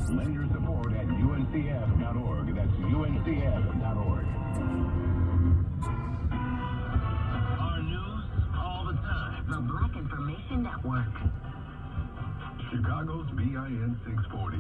Lend your support at uncf.org. That's uncf.org. Our news all the time. The Black Information Network. Chicago's BIN 640.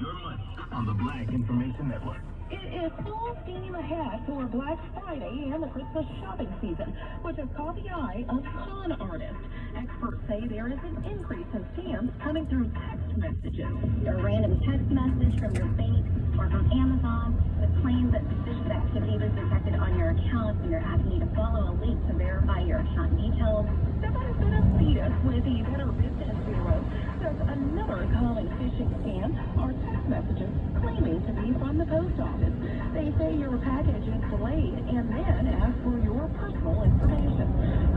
Your money on the Black Information Network. It is full steam ahead for Black Friday and the Christmas shopping season, which has caught the eye of con artists. Experts say there is an increase in scams coming through text messages. A random text message from your bank or from Amazon that claims that suspicious activity was detected on your account and you're asking you to follow a link to verify your account details. Stephanie Benavides with the Better Business Bureau says another common phishing scam are text messages claiming to be from the post office. They say your package is delayed and then ask for your personal information.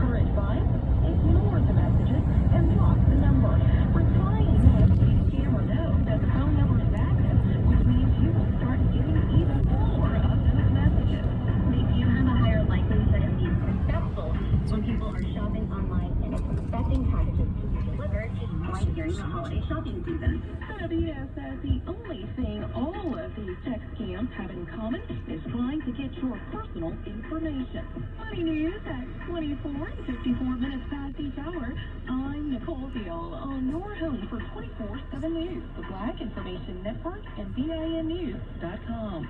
Her advice? Ignore the messages and block the number. Replying lets the scammer know that the phone number is active, which means you will start getting even more of those messages. They do have a higher likelihood of being successful when people are shopping online and expecting packages to be delivered right during the holiday shopping season. Benavides says the only thing all of these text scams have in common is trying to get your personal information. Money news at 24 and 54 minutes past each hour. I'm Nicole Beal on your home for 24/7 News, the Black Information Network, and BINnews.com.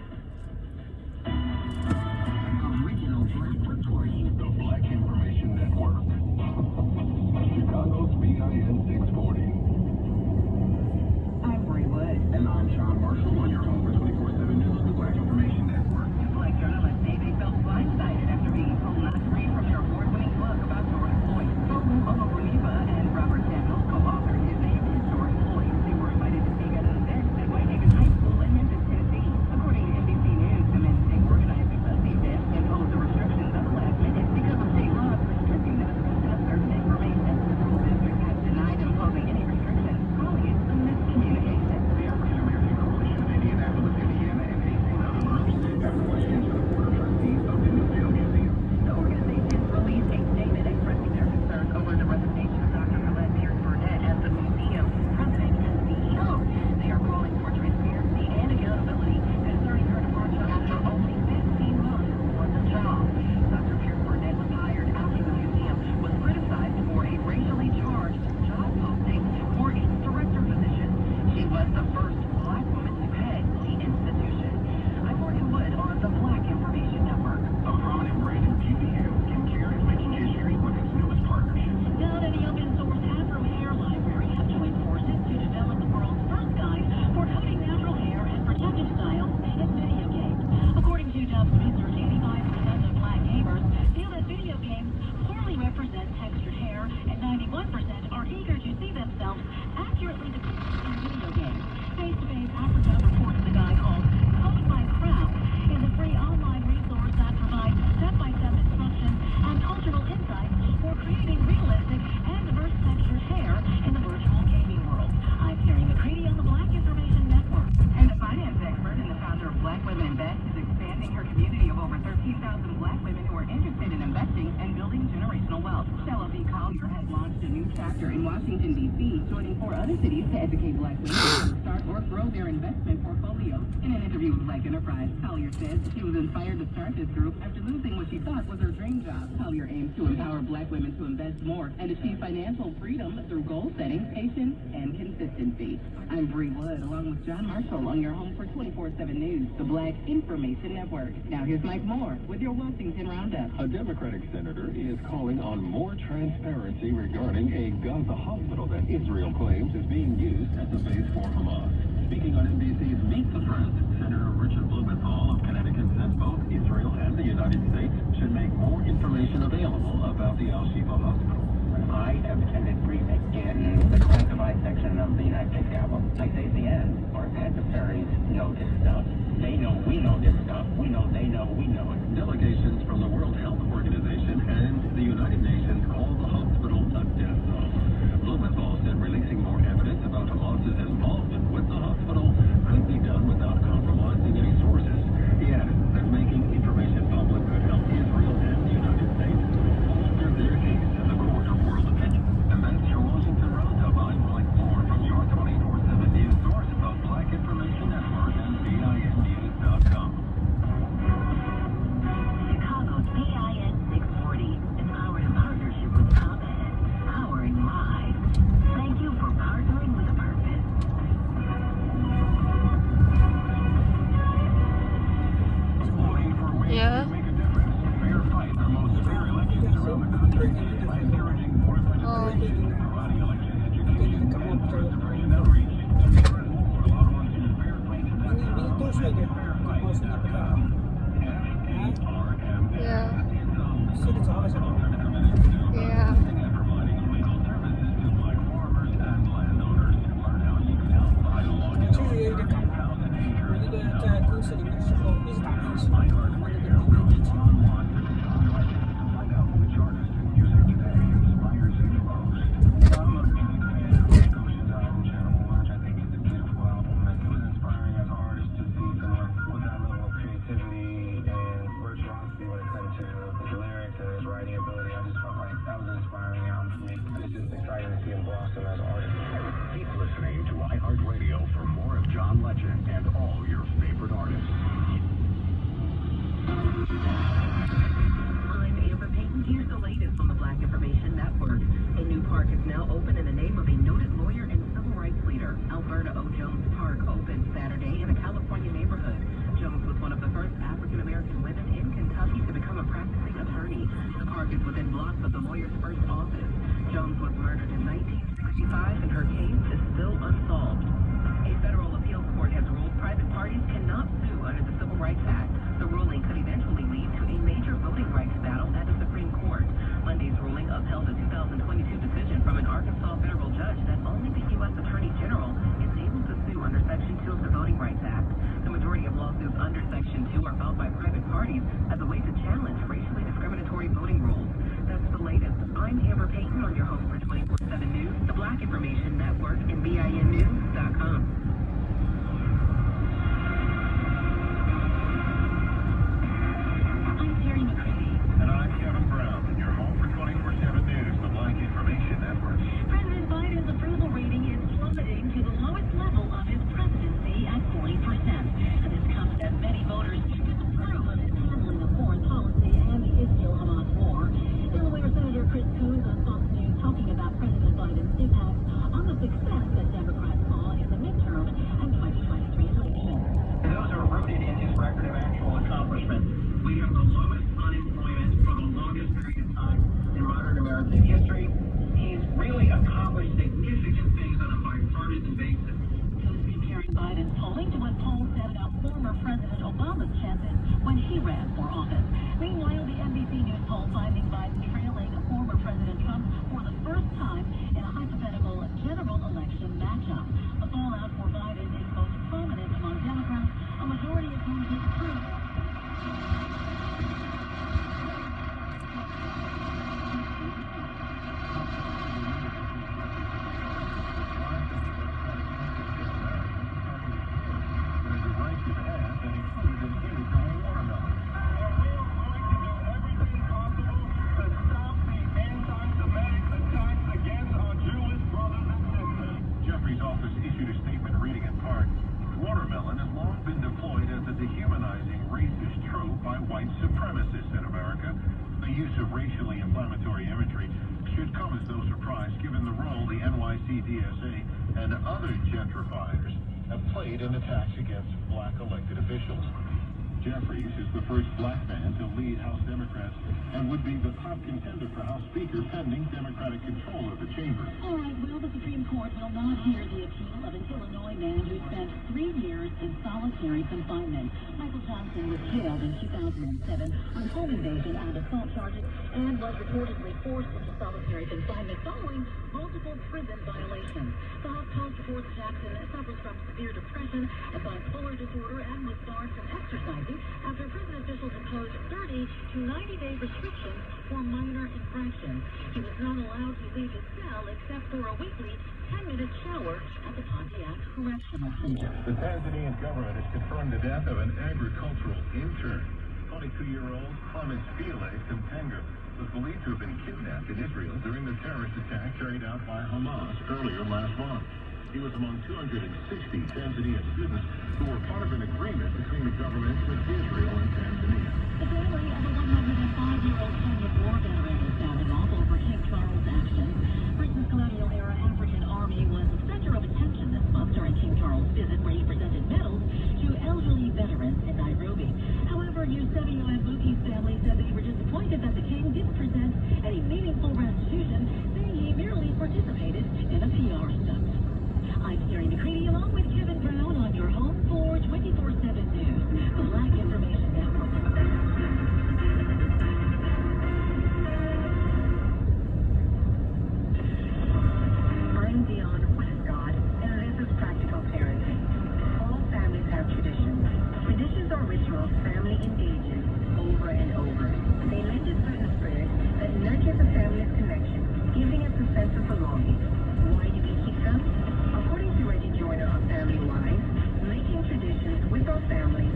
Original Black reporting. The Black Information Network. Chicago's BIN 640. I'm Bray Wood. And I'm John Marshall on your home for 24/7 News, the Black Information Network. Black journalist David felt blindsided after being told not to read from your award-winning book about George Floyd. Both Boniva and Robert Daniels co-authored his name is George Floyd. They were invited to speak at an event at Whitehaven High School in Memphis, Tennessee. According to NBC News, the men's team organizers of the event imposed the restrictions at the last minute because of state laws restricting them to discuss certain information. The school district has denied imposing any restrictions, calling it a miscommunication. The African American Coalition of Indianapolis, Indiana, and 18 other groups have questions for the Board of Trustees of the Newfield Museum. The organization released a statement expressing their concerns over the resignation of Dr. Colette Beard Burnett as the museum's president and CEO. They are calling for transparency and accountability, concerning her departure after only 15 months on the job. Dr. Beard Burnett was hired after the museum was criticized for a racially charged job posting for its director position. She was the first Black woman to head the institution. I'm Morgan Wood on the Black Information Network. A prominent brand in beauty hair, skincare, is making history with its newest partnership. Now that the open-source Afro Hair Library have joined forces to develop the world's first guide for coding natural hair and protective styles in video games. According to Dub's research, 85% of Black gamers feel that video games poorly represent textured hair, and 91% are eager to see themselves accurately depicted in video games. Face-to-Face Africa reports the guide called Code My Crown is a free online resource that provides step-by-step instructions and cultural insights for creating realistic and diverse textured hair in the virtual gaming world. I'm Terry McCready on the Black Information Network. And the finance expert and the founder of Black Women Invest is expanding her community of over 13,000 Black women who are interested in investing and building generational wealth. Stella V. Collier has launched a new chapter in Washington, D.C., joining 4 other cities to educate Black women how to start or grow their investment portfolios. In an interview with Black Enterprise, Collier says she was inspired to start this group after losing what she thought was her dream job. Collier aims to empower Black women to invest more and achieve financial freedom through goal setting, patience, and consistency. I'm Bree Wood, along with John Marshall, on your home for 24/7 News, the Black Information Network. Now here's Mike Moore with your Washington Roundup. A Democratic senator is calling on more transparency regarding a Gaza hospital that Israel claims is being used as a base for Hamas. Speaking on NBC's Meet the Press, Senator Richard Blumenthal of Connecticut said both Israel and the United States should make more information available about the Al-Shifa hospital. I have attended briefings in the classified section of the United States Capitol. I say at the end, our adversaries know this stuff. They know we know this stuff. We know they know we know it. Delegations from the World Health Organization and the United Nations called the hospital a death zone. Blumenthal said releasing more evidence about Hamas's involvement with the hospital could be done without compromising any sources. He added that making information public could help Israel and the United States bolster their case in the court of world opinion. And that's your Washington Roundup. I'm Mike Moore. her case is still unsolved. A federal appeals court has ruled private parties cannot sue under the Civil Rights Act. The ruling could eventually lead to a major voting rights battle at the Supreme Court. Monday's ruling upheld a 2022 decision from an Arkansas federal judge that only the U.S. Attorney General is able to sue under Section 2 of the Voting Rights Act. The majority of lawsuits under Section 2 are filed by private parties as a way to challenge racially discriminatory voting rules. That's the latest. I'm Amber Payton on your home for 24/7 News, the Black Information Network, and BINnews.com. I'm Terry McCready. And I'm Kevin Brown, and you're home for 24/7 News, the Black Information Network. President Biden's approval rating is plummeting to the lowest level of his presidency at 40%. And this comes as many voters disapprove of his handling of foreign policy and the Israel-Hamas war. Delaware Senator Chris Coons on Fox News talking about President Biden's impact on the success that Democrats saw in the midterm and 2023 election. Those are rooted in his record of actual accomplishment. We have the lowest unemployment for the longest period of time in modern American history. He's really accomplished significant things on a bipartisan basis. Coons comparing Biden's polling to what polls said about former President Obama's chances when he ran for office. Meanwhile, the NBC News poll finding Biden trailing former President Trump for the first time in a hypothetical general election matchup. The fallout for Biden is most prominent among Democrats, a majority of whom disapprove. Jeffrey's office issued a statement reading in part, "Watermelon has long been deployed as a dehumanizing racist trope by white supremacists in America. The use of racially inflammatory imagery should come as no surprise given the role the NYC DSA and other gentrifiers have played in attacks against black elected officials." Jeffries is the first black man to lead House Democrats and would be the top contender for House Speaker pending Democratic control of the chamber. All right, well, the Supreme Court will not hear the appeal of an Illinois man who spent 3 years in solitary confinement. Michael Johnson was jailed in 2007 on home invasion and assault charges and was reportedly forced into solitary confinement following multiple prison violations. The HuffPost reports Jackson suffers from severe depression and bipolar disorder and was barred from exercising after prison officials imposed 30 to 90-day restrictions for minor infractions. He was not allowed to leave his cell except for a weekly 10-minute shower at the Pontiac Correctional Center. The Tanzanian government has confirmed the death of an agricultural intern. 22-year-old Clemens Felix Mtenga was believed to have been kidnapped in Israel during the terrorist attack carried out by Hamas earlier last month. He was among 260 Tanzanian students who were part of an agreement between the governments of Israel and Tanzania. The family of a 105-year-old Kenyan war veteran is sounding off over King Charles' actions. Britain's colonial-era African army was the center of attention this month during King Charles' visit, where he presented medals to elderly veterans in Nairobi. However, Eusebio and Buki's family said they were disappointed that the king didn't present any meaningful restitution, saying he merely participated in a PR stunt. I'm Terry McCready along with Kevin Brown on your home for 24/7 News, the Black Information Network. I'm Dion Westcott, and this is Practical Parenting. All families have traditions. Traditions are rituals family engages over and over. They lend a certain spirit that nurtures a family's connection, giving us a sense of belonging. Why do we keep them? According to Reggie Joyner of Family Wise, making traditions with our families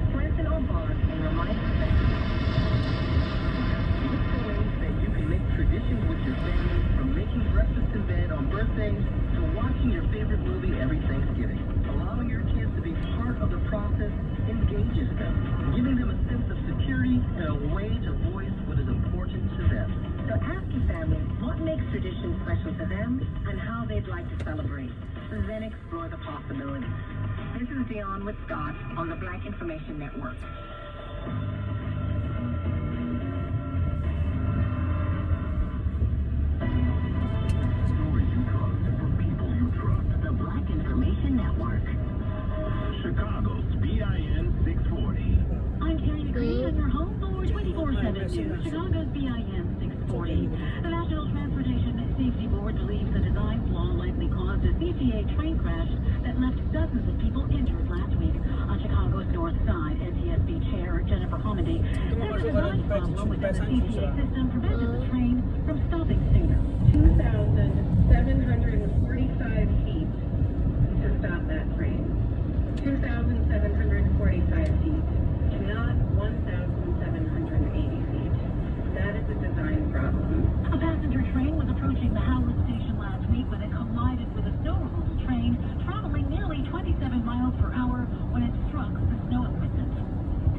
strengthen our bonds and remind us that look for ways that you can make traditions with your family, from making breakfast in bed on birthdays to watching your favorite movie every Thanksgiving. Allowing your kids to be part of the process engages them, giving them a sense of security and a way to voice what is important to them. So ask your family what makes traditions special to them and how they'd like to celebrate. Then explore the possibilities. This is Dion with Scott on the Black Information Network. Stories you trust from people you dozens of people injured last week on Chicago's North Side. NTSB Chair Jennifer Homendy said the design problem within the CTA system prevented the train from stopping sooner. 2,745 feet to stop that train. 2,745 feet, not 1,780 feet. That is a design problem. A passenger train was approaching the Howard station last week when it collided with a snow removal train traveling nearly 27 miles per hour when it struck the snow equipment.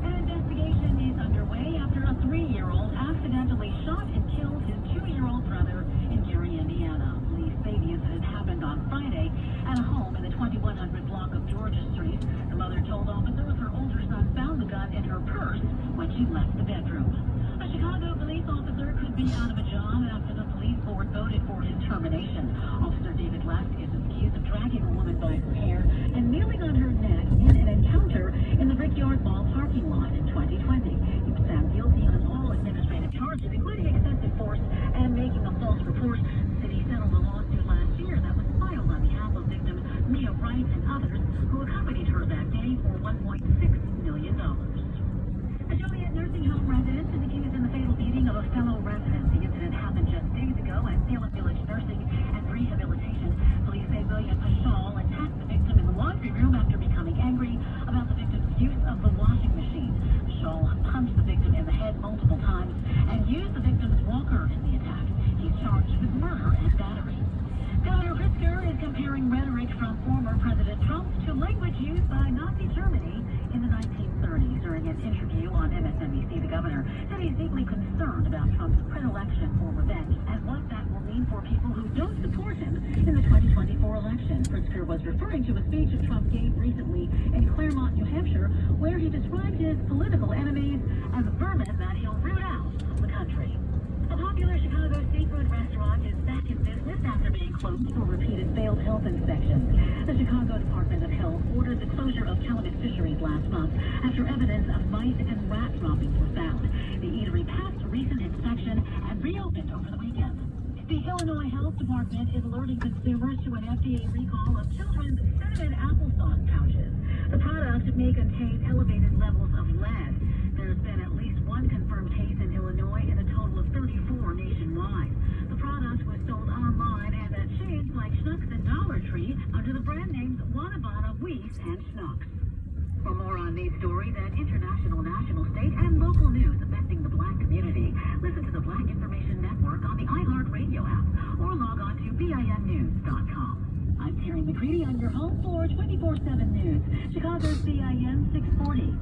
An investigation is underway after a 3-year-old accidentally shot and killed his 2-year-old brother in Gary, Indiana. Police say the incident happened on Friday at a home in the 2100 block of Georgia Street. The mother told officers her older son found the gun in her purse when she left the bedroom. A Chicago police officer could be out of a job after the police board voted for his termination. Officer David Left is accused of dragging a woman by her hair and kneeling on her neck in an encounter in the Brickyard Mall parking lot in 2020. He was found guilty on all administrative charges, including excessive force and making a false report. The city settled a lawsuit last year that was filed on behalf of victims Mia Wright and others who accompanied her that day for $1.6 million. A Joliet nursing home resident is accused in the fatal beating of a fellow resident. The incident happened just days ago at Salem Village Nursing and Rehabilitation. Police say William Paschal attacked the victim in the laundry room after becoming angry about the victim's use of the washing machine. Paschal punched the victim in the head multiple times and used the victim's walker in the attack. He's charged with murder and battery. Governor Pritzker is comparing rhetoric from former President Trump to language used by Nazi Germany in the 1930s. During an interview on MSNBC, the governor said he's deeply concerned about Trump's predilection for revenge and what that will mean for people who don't support him in the 2024 election. Pritzker was referring to a speech that Trump gave recently in Claremont, New Hampshire, where he described his political enemies as vermin that he'll root out of the country. A popular Chicago seafood restaurant is back in business after being closed for repeated failed health inspections. The Chicago Department of Health ordered the closure of Calumet Fisheries last month after evidence of mice and rat droppings were found. The eatery passed a recent inspection and reopened over the weekend. The Illinois Health Department is alerting consumers to an FDA recall of children's cinnamon applesauce pouches. The product may contain elevated levels of lead. There's been at least one confirmed case in Illinois and a total of 34 nationwide. The product was sold online and at chains like Schnucks and Dollar Tree under the brand names Wanabana, Weiss, and Schnucks. For more on these stories and international, national, state, and local news affecting the Black community, listen to the Black Information Network on the iHeartRadio app or log on to BINnews.com. I'm Terry McCready on your home for 24/7 News, Chicago's BIN 640.